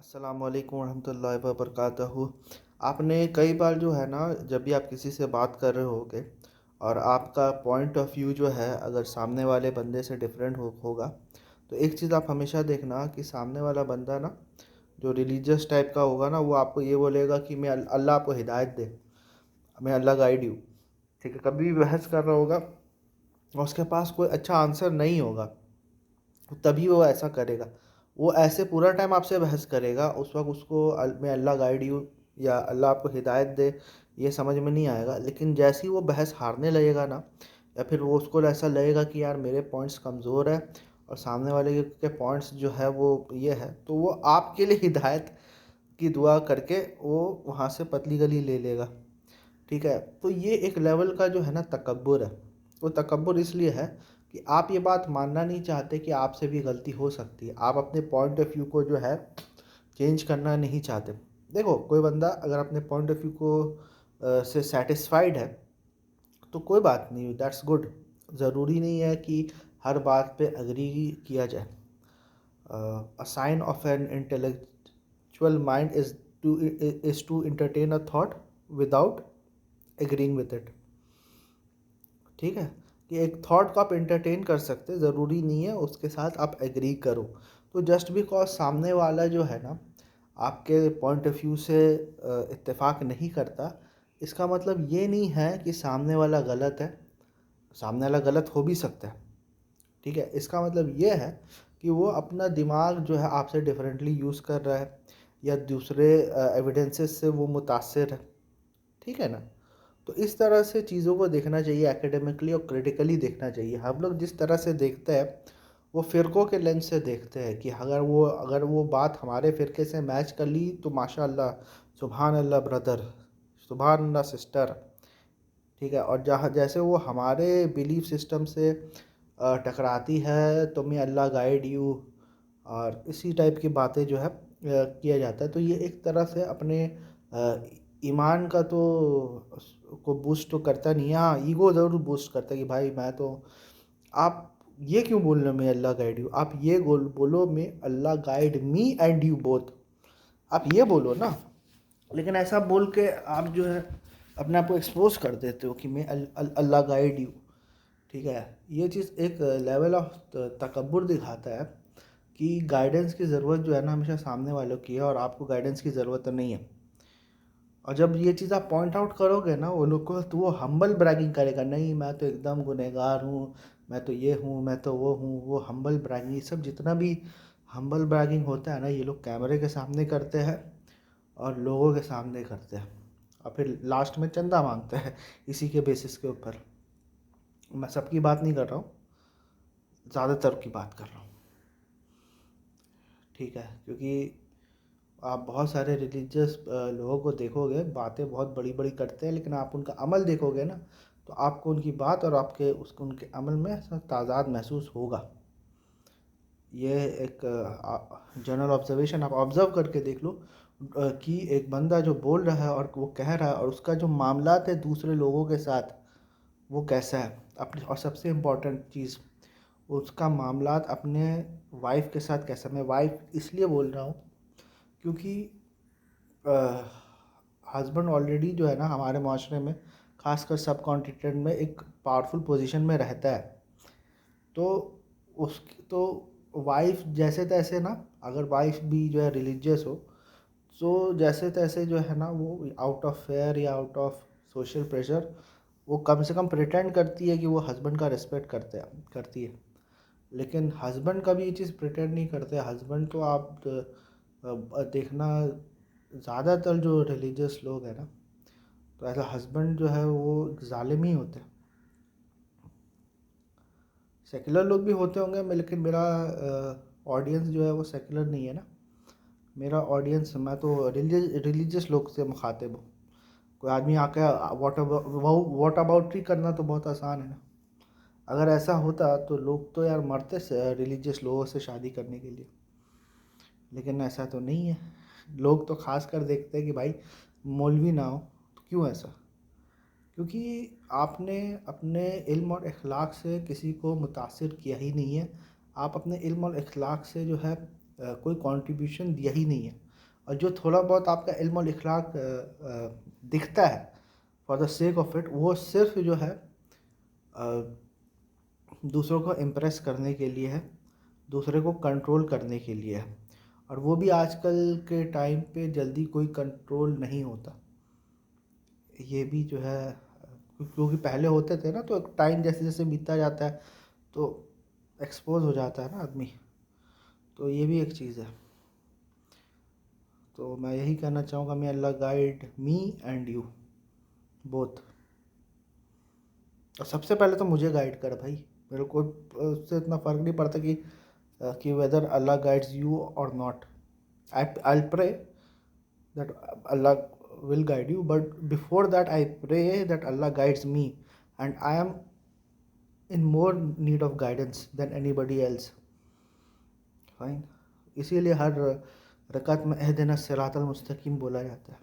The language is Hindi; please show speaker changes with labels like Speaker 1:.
Speaker 1: अस्सलामुअलैकुम वरहमतुल्लाहि वबरकातुहू। आपने कई बार जो है ना, जब भी आप किसी से बात कर रहे होगे और आपका पॉइंट ऑफ व्यू जो है अगर सामने वाले बंदे से डिफरेंट होगा, तो एक चीज़ आप हमेशा देखना कि सामने वाला बंदा ना, जो रिलीजियस टाइप का होगा ना, वो आपको ये बोलेगा कि मैं अल्लाह आपको हिदायत दे, मैं अल्लाह गाइड यू। ठीक है, कभी भी बहस कर रहा होगा और उसके पास कोई अच्छा आंसर नहीं होगा, तो तभी वो ऐसा करेगा। वो ऐसे पूरा टाइम आपसे बहस करेगा, उस वक्त उसको मैं अल्लाह गाइड यू या अल्लाह आपको हिदायत दे ये समझ में नहीं आएगा। लेकिन जैसे ही वो बहस हारने लगेगा ना, या फिर वो उसको ऐसा लगेगा कि यार मेरे पॉइंट्स कमज़ोर है और सामने वाले के पॉइंट्स जो है वो ये है, तो वो आपके लिए हिदायत की दुआ करके वो वहाँ से पतली गली ले लेगा। ठीक है, तो ये एक लेवल का जो है ना तकब्बुर है। वो तकब्बुर इसलिए है कि आप ये बात मानना नहीं चाहते कि आपसे भी गलती हो सकती है। आप अपने पॉइंट ऑफ व्यू को जो है चेंज करना नहीं चाहते। देखो, कोई बंदा अगर अपने पॉइंट ऑफ व्यू को से सेटिस्फाइड है तो कोई बात नहीं, दैट्स गुड। ज़रूरी नहीं है कि हर बात पे एग्री किया जाए। A sign of an intellectual mind is to entertain a thought without agreeing with it. ठीक है, कि एक थॉट को आप एंटरटेन कर सकते, ज़रूरी नहीं है उसके साथ आप एग्री करो। तो जस्ट बिकॉज सामने वाला जो है ना आपके पॉइंट ऑफ व्यू से इत्तेफाक नहीं करता, इसका मतलब ये नहीं है कि सामने वाला गलत है। सामने वाला गलत हो भी सकता है। ठीक है, इसका मतलब ये है कि वो अपना दिमाग जो है आपसे डिफरेंटली यूज़ कर रहा है या दूसरे एविडेंसेस से वो मुतासिर है। ठीक है ना। तो इस तरह से चीज़ों को देखना चाहिए, एकेडमिकली और क्रिटिकली देखना चाहिए। हम लोग जिस तरह से देखते हैं वो फ़िरक़ों के लेंस से देखते हैं कि अगर वो बात हमारे फ़िरक़े से मैच कर ली तो माशाअल्लाह, सुभान अल्लाह ब्रदर, सुभान अल्लाह सिस्टर। ठीक है, और जहाँ जैसे वो हमारे बिलीफ सिस्टम से टकराती है तो मैं अल्लाह गाइड यू और इसी टाइप की बातें जो है किया जाता है। तो ये एक तरह से अपने ईमान का तो को बूस्ट तो करता नहीं है। हाँ, ईगो ज़रूर बूस्ट करता है कि भाई मैं तो, आप ये क्यों बोल रहे हो मैं अल्लाह गाइड यू, आप ये बोलो मैं Allah guide me and you both. आप ये बोलो ना। लेकिन ऐसा बोल के आप जो है अपने आप को एक्सपोज कर देते हो कि मैं अल्लाह गाइड यू। ठीक है, ये चीज़ एक लेवल ऑफ तकब्बुर दिखाता है कि गाइडेंस की ज़रूरत जो है ना हमेशा सामने वालों की है और आपको गाइडेंस की ज़रूरत नहीं है। और जब ये चीज़ आप पॉइंट आउट करोगे ना वो लोग को, तो वो हम्बल ब्रैगिंग करेगा, नहीं मैं तो एकदम गुनहगार हूँ, मैं तो ये हूँ, मैं तो वो हूँ। वो हम्बल ब्रैगिंग, ये सब जितना भी हम्बल ब्रैगिंग होता है ना, ये लोग कैमरे के सामने करते हैं और लोगों के सामने करते हैं और फिर लास्ट में चंदा मांगते हैं इसी के बेसिस के ऊपर। मैं सबकी बात नहीं कर रहा हूँ, ज़्यादातर की बात कर रहा हूँ। ठीक है, क्योंकि आप बहुत सारे रिलीजियस लोगों को देखोगे, बातें बहुत बड़ी बड़ी करते हैं, लेकिन आप उनका अमल देखोगे ना तो आपको उनकी बात और आपके उसको उनके अमल में ऐसा ताज़ाद महसूस होगा। ये एक जनरल ऑब्जर्वेशन आप ऑब्ज़र्व करके देख लो कि एक बंदा जो बोल रहा है और वो कह रहा है और उसका जो मामलात है दूसरे लोगों के साथ वो कैसा है अपने, और सबसे इम्पोर्टेंट चीज़ उसका मामलात अपने वाइफ के साथ कैसा। मैं वाइफ इसलिए बोल रहा हूँ क्योंकि हस्बैंड ऑलरेडी जो है ना हमारे माशरे में, ख़ासकर सब कॉन्टिनेंट में एक पावरफुल पोजीशन में रहता है। तो उसकी तो वाइफ जैसे तैसे ना, अगर वाइफ भी जो है रिलीजियस हो, तो जैसे तैसे जो है ना वो आउट ऑफ फेयर या आउट ऑफ सोशल प्रेशर वो कम से कम प्रिटेंड करती है कि वो हस्बैंड का रिस्पेक्ट करती है। लेकिन हस्बैंड कभी ये चीज़ प्रिटेंड नहीं करते। हस्बैंड तो आप देखना, ज़्यादातर जो रिलीजियस लोग हैं ना, तो ऐसा हस्बैंड जो है वो ज़ालिम ही होते हैं। सेकुलर लोग भी होते होंगे लेकिन मेरा ऑडियंस जो है वो सेकुलर नहीं है ना। मेरा ऑडियंस, मैं तो रिलीजियस लोग से मुखातिब हूँ। कोई आदमी आके वॉट अबाउटरी करना तो बहुत आसान है ना। अगर ऐसा होता तो लोग तो यार मरते से रिलीजियस लोगों से शादी करने के लिए, लेकिन ऐसा तो नहीं है। लोग तो ख़ास कर देखते हैं कि भाई मौलवी ना हो। तो क्यों ऐसा? क्योंकि आपने अपने इल्म और इखलाक से किसी को मुतासिर किया ही नहीं है। आप अपने इल्म और इखलाक से जो है कोई कंट्रीब्यूशन दिया ही नहीं है। और जो थोड़ा बहुत आपका इल्म और इखलाक दिखता है for the sake of it, वो सिर्फ जो है दूसरों को इम्प्रेस करने के लिए है, दूसरे को कंट्रोल करने के लिए है। और वो भी आजकल के टाइम पे जल्दी कोई कंट्रोल नहीं होता। ये भी जो है, क्योंकि पहले होते थे ना, तो टाइम जैसे जैसे बीतता जाता है तो एक्सपोज हो जाता है ना आदमी। तो ये भी एक चीज़ है। तो मैं यही कहना चाहूँगा, may Allah guide me and you both. और सबसे पहले तो मुझे गाइड कर भाई, मेरे को उससे इतना फ़र्क नहीं पड़ता कि वेदर अल्लाह गाइड्स यू और not. I pray that Allah will guide you, but before that I pray that Allah guides me, and I am in more need of guidance than anybody else. Fine. इसीलिए हर रकात में एहदिना सिरातल मुस्तकीम बोला जाता है।